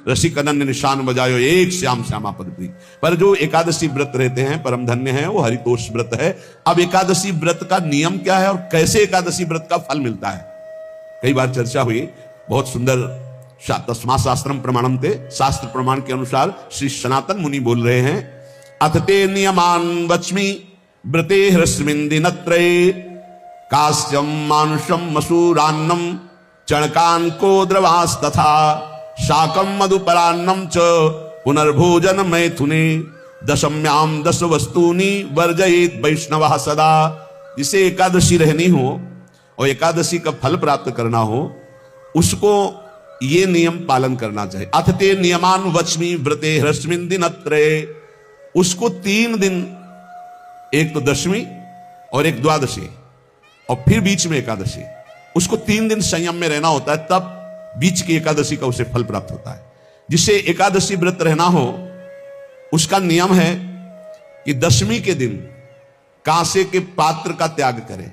रसिक अनन्य निशान बजायो एक श्याम श्यामा पद प्रीत। पर जो एकादशी व्रत रहते हैं परम धन्य है, वो हरितोष व्रत है। अब एकादशी व्रत का नियम क्या है और कैसे एकादशी व्रत का फल मिलता है, कई बार चर्चा हुई। बहुत सुंदर तस्मा शास्त्रम प्रमाणम थे, शास्त्र प्रमाण के अनुसार श्री सनातन मुनि बोल रहे हैं, अथ ते नियमान वच्मि व्रते ह्रस्मिन् दिनत्रये कास्यम मानुषम मसूरान्नम चणकान को द्रवास तथा शाकम मधुपरान्नम च पुनर्भोजन मैथुने दशम्याम 10 वस्तूनि वर्जयेत वैष्णव सदा। जिसे एकादशी रहनी हो और एकादशी का फल प्राप्त करना हो, उसको ये नियम पालन करना चाहिए। अथ ते नियमान वच्मि व्रते ह्रस्मिन् दिनत्रये, उसको 3 दिन, एक तो दशमी और एक द्वादशी और फिर बीच में एकादशी, उसको 3 दिन संयम में रहना होता है, तब बीच की एकादशी का उसे फल प्राप्त होता है। जिसे एकादशी व्रत रहना हो उसका नियम है कि दशमी के दिन कांसे के पात्र का त्याग करें।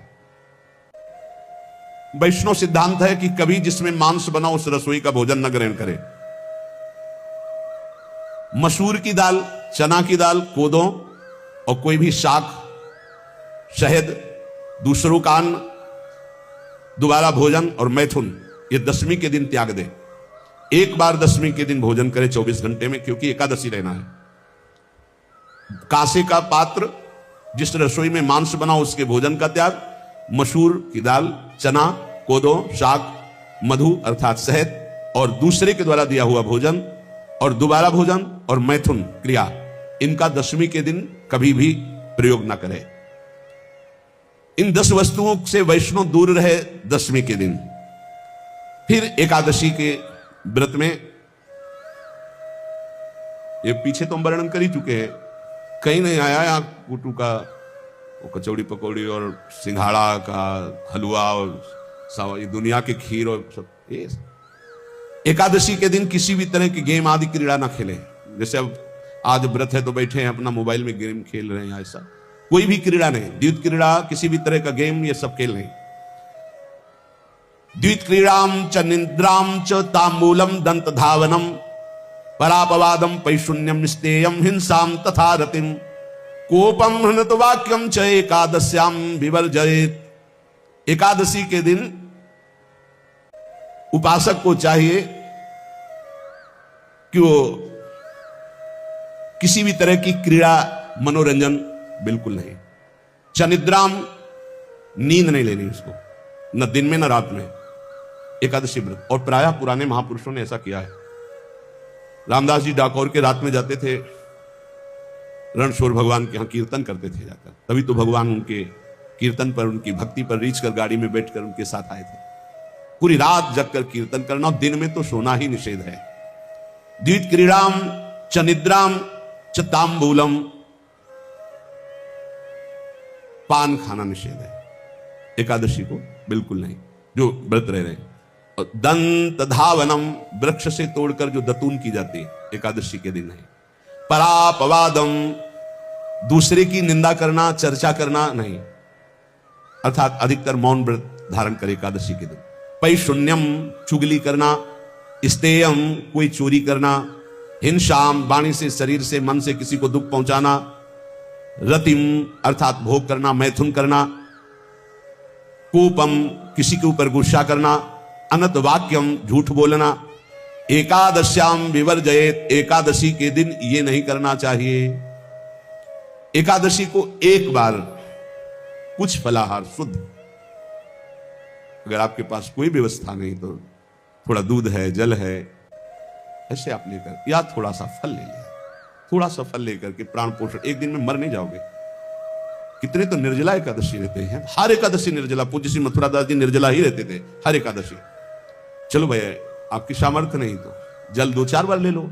वैष्णव सिद्धांत है कि कभी जिसमें मांस बना उस रसोई का भोजन न ग्रहण करें। मसूर की दाल, चना की दाल, कोदों और कोई भी शाक, शहद, दूसरों का अन्न, दोबारा भोजन और मैथुन, ये दशमी के दिन त्याग दे। एक बार दशमी के दिन भोजन करे 24 घंटे में, क्योंकि एकादशी रहना है। कांसे का पात्र, जिस रसोई में मांस बना उसके भोजन का त्याग, मसूर की दाल, चना, कोदो, शाक, मधु अर्थात शहद और दूसरे के द्वारा दिया हुआ भोजन और दोबारा भोजन और मैथुन क्रिया, इनका दशमी के दिन कभी भी प्रयोग ना करें। इन 10 वस्तुओं से वैष्णव दूर रहे दशमी के दिन। फिर एकादशी के व्रत में, ये पीछे तो हम वर्णन कर ही चुके हैं, कहीं नहीं आया यहाँ कुटू का वो कचौड़ी पकौड़ी और सिंघाड़ा का हलवा और ये दुनिया के खीर और सब। ये एकादशी के दिन किसी भी तरह की गेम आदि क्रीड़ा ना खेलें। जैसे अब आज व्रत है तो बैठे हैं अपना मोबाइल में गेम खेल रहे हैं, ऐसा कोई भी क्रीड़ा नहीं। द्वित क्रीड़ा, किसी भी तरह का गेम, ये सब खेल नहीं। द्वित क्रीड़ाम च निद्राम च तांबूलम दंत धावनम परापवादम पैशून्यम निस्तेयम हिंसाम तथा रतिम कोपम हृत वाक्यम च एकादश्याम विवर्जयेत। एकादशी के दिन उपासक को चाहिए कि वो किसी भी तरह की क्रीड़ा, मनोरंजन बिल्कुल नहीं। चनिद्राम, नींद नहीं लेनी उसको, न दिन में न रात में, एकादशी व्रत। और प्रायः पुराने महापुरुषों ने ऐसा किया है। रामदास जी डाकोर के रात में जाते थे, रणछोड़ भगवान के यहां कीर्तन करते थे जाकर, तभी तो भगवान उनके कीर्तन पर, उनकी भक्ति पर रीछ कर गाड़ी में बैठकर उनके साथ आए थे। पूरी रात जगकर कीर्तन करना, और दिन में तो सोना ही निषेध है। द्वित क्रीड़ाम च निद्राम च तांबूलम, पान खाना निषेध है एकादशी को, बिल्कुल नहीं, जो व्रत रह रहे हैं। और दंत धावनम, वृक्ष से तोड़कर जो दतून की जाती है एकादशी के दिन नहीं। परापवादम, दूसरे की निंदा करना, चर्चा करना नहीं, अर्थात अधिकतर मौन व्रत धारण करे एकादशी के दिन। पैशून्यम, चुगली करना। स्तेयम, कोई चोरी करना। हिंसाम, वाणी से, शरीर से, मन से किसी को दुख पहुंचाना। रतिम, अर्थात भोग करना, मैथुन करना। कोपम, किसी के ऊपर गुस्सा करना। अनत वाक्यम, झूठ बोलना। एकादश्याम विवर्जयेत, एकादशी के दिन ये नहीं करना चाहिए। एकादशी को एक बार कुछ फलाहार शुद्ध, अगर आपके पास कोई व्यवस्था नहीं तो थोड़ा दूध है, जल है, ऐसे आप लेकर, या थोड़ा सा फल ले लिया, थोड़ा सा फल लेकर के प्राण पोषण, एक दिन में मर नहीं जाओगे। कितने तो निर्जला एकादशी रहते हैं, हर एकादशी निर्जला। पूज्य श्री मथुरा दास जी निर्जला ही रहते थे हर एकादशी। चलो भैया, आपकी सामर्थ्य नहीं तो जल 2-4 बार ले लो,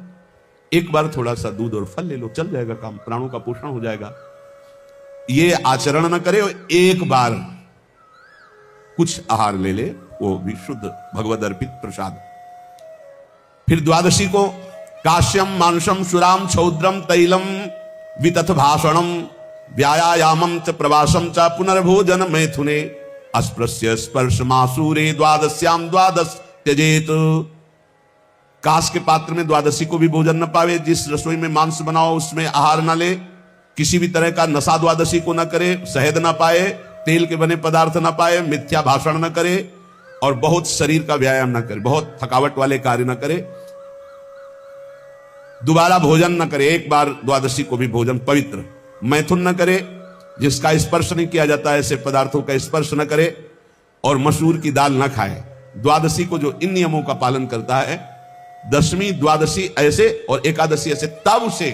एक बार थोड़ा सा दूध और फल ले लो, चल जाएगा काम, प्राणों का पोषण हो जाएगा। ये आचरण न करे, एक बार कुछ आहार ले ले, वो भी शुद्ध भगवद अर्पित प्रसाद। फिर द्वादशी को काश्यम मानुषम सुराम छौद्रम तैलम वितथ भाषणम व्यायामम च प्रवासम च पुनर्भोजन मैथुने अस्पृश्य स्पर्श मासूरे द्वादश्याम द्वादश त्यजेत। कांस के पात्र में द्वादशी को भी भोजन न पावे, जिस रसोई में मांस बनाओ उसमें आहार न ले, किसी भी तरह का नशा द्वादशी को न करे, शहद न पाए, तेल के बने पदार्थ न पाए, मिथ्या भाषण न करे और बहुत शरीर का व्यायाम न करे, बहुत थकावट वाले कार्य न करे, दोबारा भोजन न करे, एक बार द्वादशी को भी भोजन पवित्र, मैथुन न करे, जिसका स्पर्श नहीं किया जाता ऐसे पदार्थों का स्पर्श न करे, और मसूर की दाल न खाए। द्वादशी को जो इन नियमों का पालन करता है, दशमी द्वादशी ऐसे और एकादशी ऐसे, तब उसे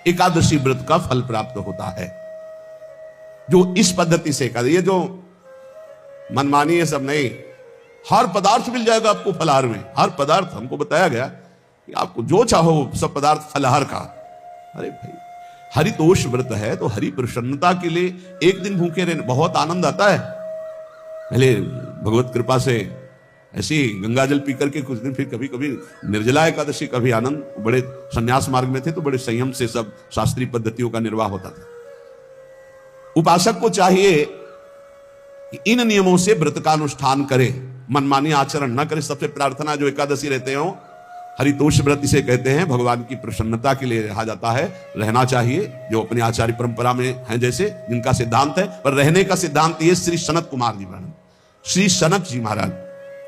एकादशी व्रत का फल प्राप्त होता है। जो इस पद्धति से ये जो मनमानी है सब नहीं, हर पदार्थ मिल जाएगा आपको फलाहार में, हर पदार्थ। हमको बताया गया कि आपको जो चाहो सब पदार्थ फलाहार का। अरे भाई, हरितोष व्रत है तो हरि प्रसन्नता के लिए एक दिन भूखे रहने बहुत आनंद आता है। पहले भगवत कृपा से ऐसी गंगा जल पी करके कुछ दिन, फिर कभी कभी निर्जला एकादशी का भी आनंद। बड़े संन्यास मार्ग में थे तो बड़े संयम से सब शास्त्रीय पद्धतियों का निर्वाह होता था। उपासक को चाहिए कि इन नियमों से व्रत का अनुष्ठान करे, मनमानी आचरण न करे। सबसे प्रार्थना जो एकादशी रहते हो, हरितोष व्रत इसे कहते हैं, भगवान की प्रसन्नता के लिए रहा जाता है, रहना चाहिए। जो अपनी आचार्य परंपरा में है जैसे, जिनका सिद्धांत है, पर रहने का सिद्धांत ये श्री सनत कुमार जी वर्णन, श्री सनक जी महाराज,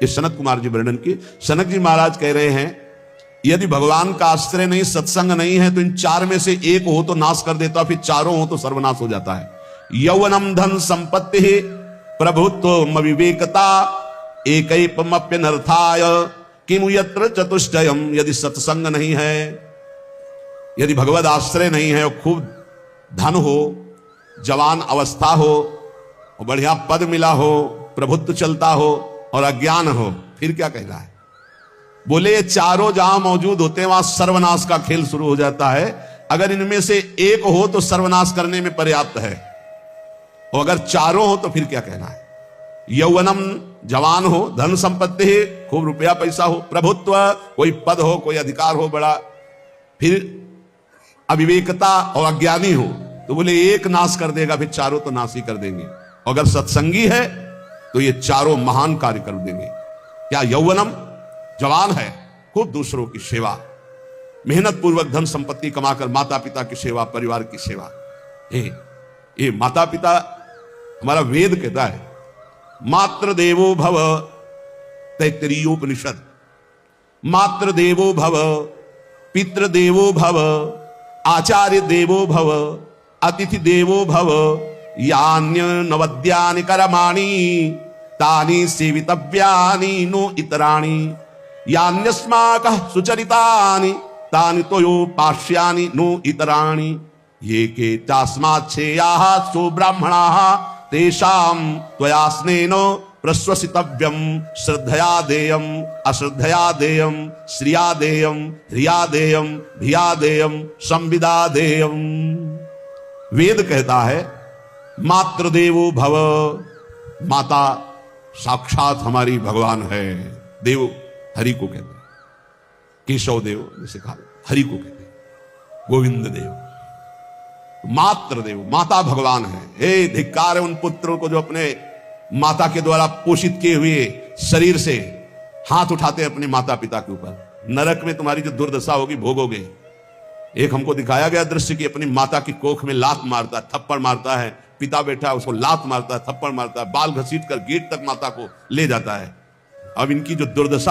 ये सनत कुमार जी वर्णन की। सनक जी महाराज कह रहे हैं, यदि भगवान का आश्रय नहीं, सत्संग नहीं है, तो इन चार में से एक हो तो नाश कर देता, फिर चारों हो तो सर्वनाश हो जाता है। यौवनम धन संपत्ति प्रभुत्व विवेकता एकैपमप्यनर्थाय किमु यत्र चतुष्टयम। यदि सत्संग नहीं है, यदि भगवद आश्रय नहीं है, और खूब धन हो, जवान अवस्था हो, और बढ़िया पद मिला हो, प्रभुत्व चलता हो, और अज्ञान हो, फिर क्या कहना है? बोले ये चारों जहां मौजूद होते हैं वहां सर्वनाश का खेल शुरू हो जाता है। अगर इनमें से एक हो तो सर्वनाश करने में पर्याप्त है, और अगर चारों हो तो फिर क्या कहना है? यौवनम, जवान हो, धन संपत्ति है, खूब रुपया पैसा हो, प्रभुत्व, कोई पद हो, कोई अधिकार हो बड़ा, फिर अविवेकता और अज्ञानी हो, तो बोले एक नाश कर देगा, फिर चारों तो नाश ही कर देंगे। अगर सत्संगी है तो ये चारों महान कार्य कर देंगे। क्या? यौवनम, जवान है, खूब दूसरों की सेवा, मेहनत पूर्वक धन संपत्ति कमाकर माता पिता की सेवा, परिवार की सेवा। ये माता पिता, हमारा वेद कहता है, मात्र देवो भव, तैत्तरीयोपनिषद, मात्र देवो भव, पितृ देवो भव, आचार्य देवो भव, अतिथि देवो भव, यान्य नवद्यानि कर्माणि तानि सेवितव्यानि नो इतराणि, यान्यस्माकः सुचरितानि तानि तोयोपास्यानि नो इतराणि, ये के तास्माच्छेयाः सो ब्राह्मणाः तेषां त्वया स्नेन प्रश्वसितव्यम, श्रद्धया देयम, अश्रद्धया देयम, श्रिया देयम, ह्रिया देयम, भिया देयम, संविदा देयम। वेद कहता है मात्र देवो भव, माता साक्षात हमारी भगवान है। देव हरि को कहते हैं, केशव देव जैसे कहा, हरि को कहते हैं, गोविंद देव। मात्र देव, माता भगवान है। हे धिक्कार है उन पुत्रों को जो अपने माता के द्वारा पोषित किए हुए शरीर से हाथ उठाते हैं अपने माता पिता के ऊपर। नरक में तुम्हारी जो दुर्दशा होगी भोगोगे। एक हमको दिखाया गया दृश्य कि अपनी माता की कोख में लात मारता है, थप्पड़ मारता है, पिता बैठा है उसको लात मारता है, थप्पड़ मारता है, बाल घसीट कर गेट तक माता को ले जाता है। अब इनकी जो दुर्दशा